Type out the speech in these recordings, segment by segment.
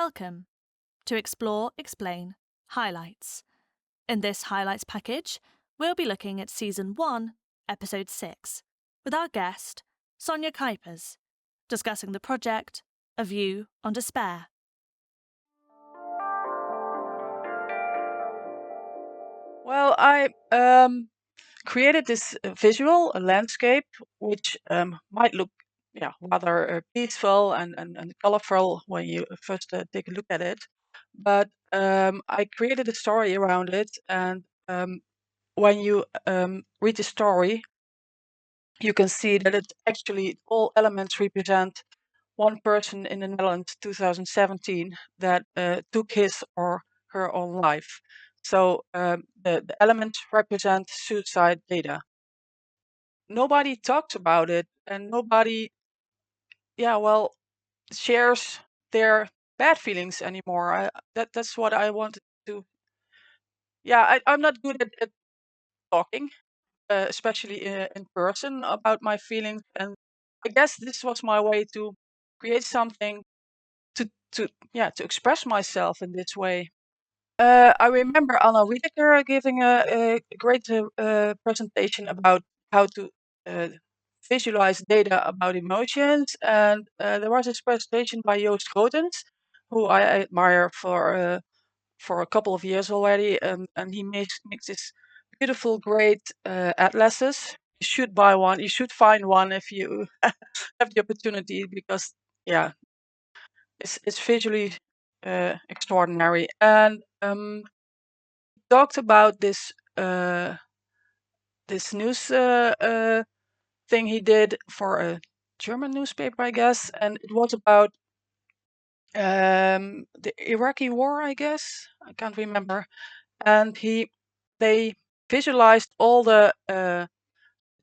Welcome to Explore, Explain, Highlights. In this Highlights package, we'll be looking at Season 1, Episode 6, with our guest, Sonja Kuijpers, discussing the project A View on Despair. Well, I created this visual, a landscape, which might look rather peaceful and colorful when you first take a look at it. But I created a story around it, and when you read the story, you can see that it actually all elements represent one person in the Netherlands, 2017, that took his or her own life. So the elements represent suicide data. Nobody talks about it, and nobody, shares their bad feelings anymore. That's what I wanted to. Yeah, I'm not good at talking, especially in person, about my feelings, and I guess this was my way to create something to express myself in this way. I remember Anna Wiedeker giving a great presentation about how to uh, visualize data about emotions, and there was this presentation by Joost Grotens, who I admire for a couple of years already, and he makes this beautiful, great atlases. You should buy one. You should find one if you have the opportunity, because yeah, it's visually extraordinary. And talked about this news thing he did for a German newspaper, I guess, and it was about the Iraqi war, I guess. I can't remember. And they visualized all the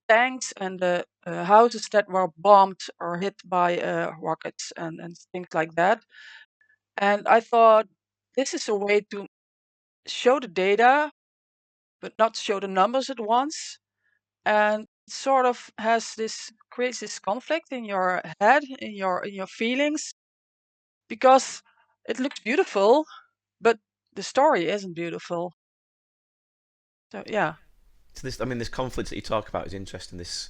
tanks and the houses that were bombed or hit by rockets and things like that. And I thought, this is a way to show the data, but not show the numbers at once. And sort of creates this conflict in your head, in your feelings, because it looks beautiful, but the story isn't beautiful. So yeah. So this conflict that you talk about is interesting. This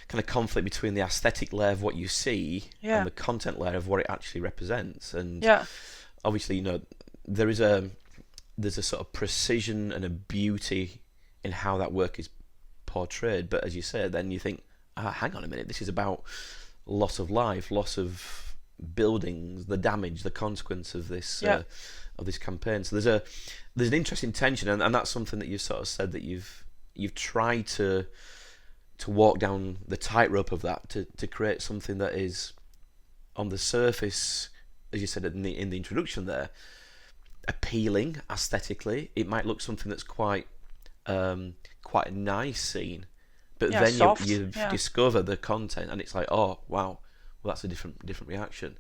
kind of conflict between the aesthetic layer of what you see Yeah. and the content layer of what it actually represents. And Yeah. obviously, there's a sort of precision and a beauty in how that work is portrayed. But as you say, then you think, hang on a minute, this is about loss of life, loss of buildings, the damage, the consequence of this Yeah. of this campaign. So there's an interesting tension, and that's something that you've sort of said that you've tried to walk down the tightrope of that, to create something that is on the surface, as you said in the introduction there, appealing aesthetically. It might look something that's quite quite a nice scene, but Yeah. then Soft. you Yeah. discover the content, and it's like, oh wow, well that's a different reaction.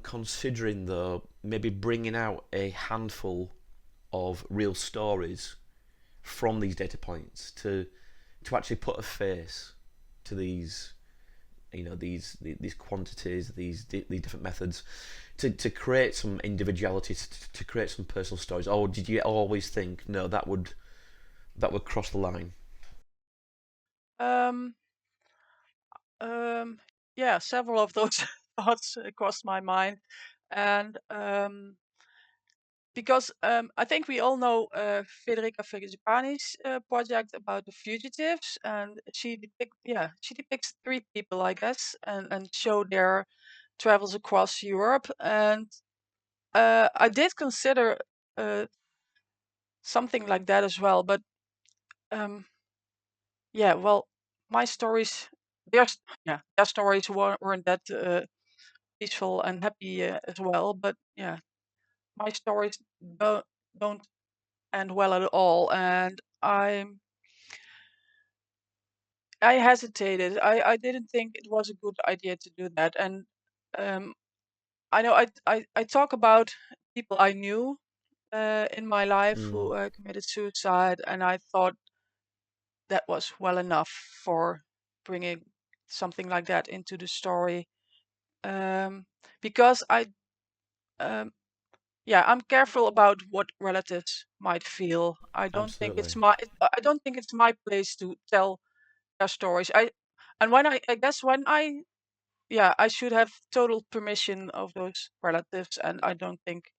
Considering though, maybe bringing out a handful of real stories from these data points to actually put a face to these, these quantities, these different methods, to create some individuality, to create some personal stories. Or did you always think, no, that would cross the line? Um. Yeah. Several of those thoughts crossed my mind, and because I think we all know Federica Fegezipani's project about the fugitives, and she depicts three people, I guess, and show their travels across Europe. And I did consider uh, something like that as well, but um, yeah, well, my stories, their stories weren't that peaceful and happy as well, but yeah, my stories don't end well at all, and I hesitated. I didn't think it was a good idea to do that. And um, I know I talk about people I knew in my life Mm. who committed suicide, and I thought that was well enough for bringing something like that into the story, because I'm careful about what relatives might feel. I don't think Absolutely. I don't think it's my place to tell their stories. I guess when I should have total permission of those relatives, and I don't think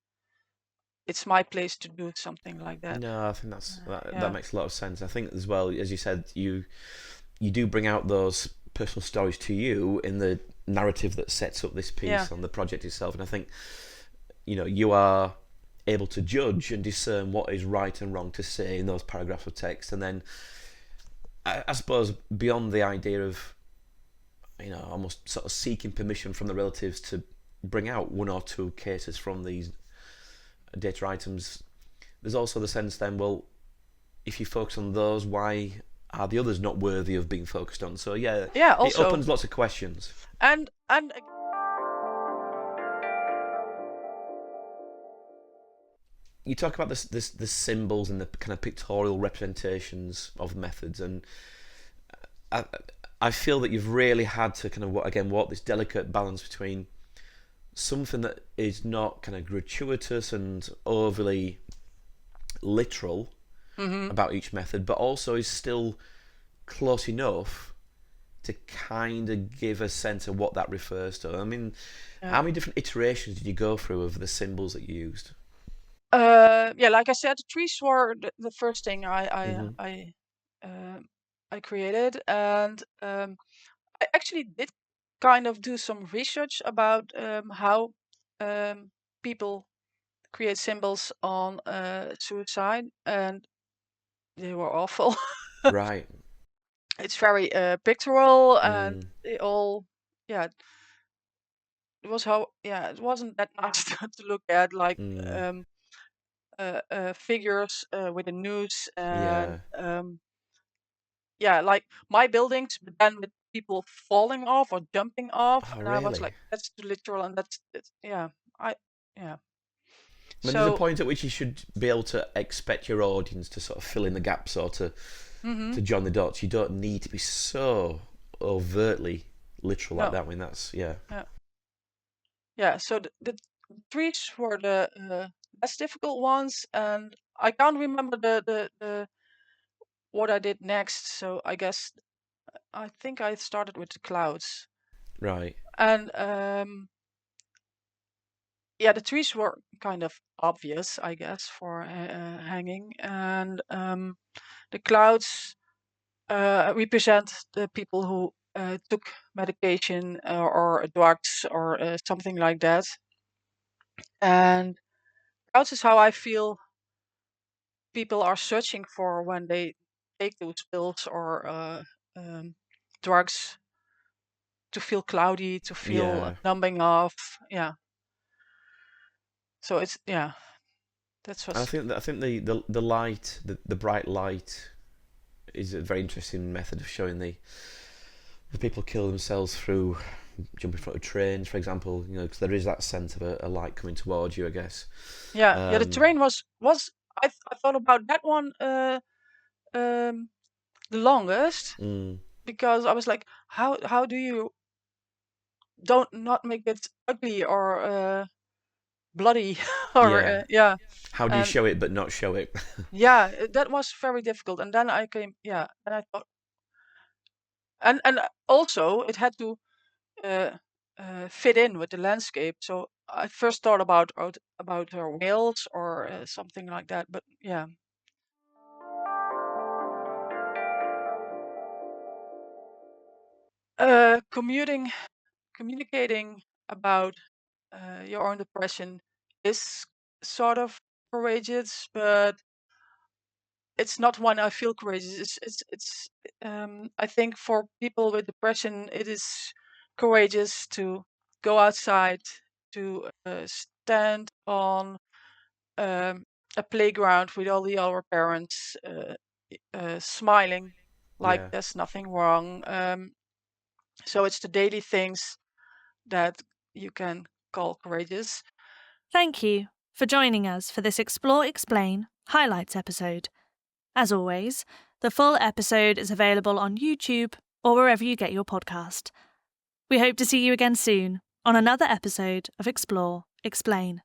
it's my place to do something like that. No, I think that Yeah. makes a lot of sense. I think as well, as you said, you do bring out those personal stories to you in the narrative that sets up this piece Yeah. on the project itself, and I think you are able to judge and discern what is right and wrong to say in those paragraphs of text, and then I suppose beyond the idea of almost sort of seeking permission from the relatives to bring out one or two cases from these data items, there's also the sense then, well, if you focus on those, why are the others not worthy of being focused on? So Yeah. it Also, opens lots of questions. and You talk about the symbols and the kind of pictorial representations of methods, and I feel that you've really had to kind of walk this delicate balance between something that is not kind of gratuitous and overly literal about each method, but also is still close enough to kind of give a sense of what that refers to. I mean, how many different iterations did you go through of the symbols that you used? like I said, the trees were the first thing I created, and I actually did kind of do some research about how people create symbols on suicide, and they were awful. Right. It's very pictorial, and it all, yeah, it was it wasn't that nice to look at, like figures with a noose, and Yeah. like my buildings, but then with people falling off or jumping off, Oh, and I was really? like, that's too literal, and yeah, I yeah. I mean, there's a So point at which you should be able to expect your audience to sort of fill in the gaps or to join the dots. You don't need to be so overtly literal like no, that. I mean, that's yeah. So the trees were the less difficult ones, and I can't remember the what I did next. So I think I started with the clouds, right. and yeah, the trees were kind of obvious, I guess, for hanging, and the clouds represent the people who took medication or drugs or something like that. And clouds is how I feel people are searching for when they take those pills or drugs, to feel cloudy, to feel Yeah. numbing off. Yeah. So that's And what's. I think the light, the bright light, is a very interesting method of showing the people kill themselves through jumping in front of trains, for example. Because there is that sense of a light coming towards you, I guess. Yeah. The terrain was I thought about that one um, the longest, because I was like, how do you don't not make it ugly or bloody or Yeah. How do you and show it but not show it? that was very difficult. And then and I thought, and also it had to uh, fit in with the landscape. So I first thought about whales or something like that, but yeah. Communicating about your own depression is sort of courageous, but it's not one I feel courageous. It's I think for people with depression, it is courageous to go outside, to stand on a playground with all the other parents, smiling like Yeah. there's nothing wrong. So it's the daily things that you can call courageous. Thank you for joining us for this Explore, Explain highlights episode. As always, the full episode is available on YouTube or wherever you get your podcast. We hope to see you again soon on another episode of Explore, Explain.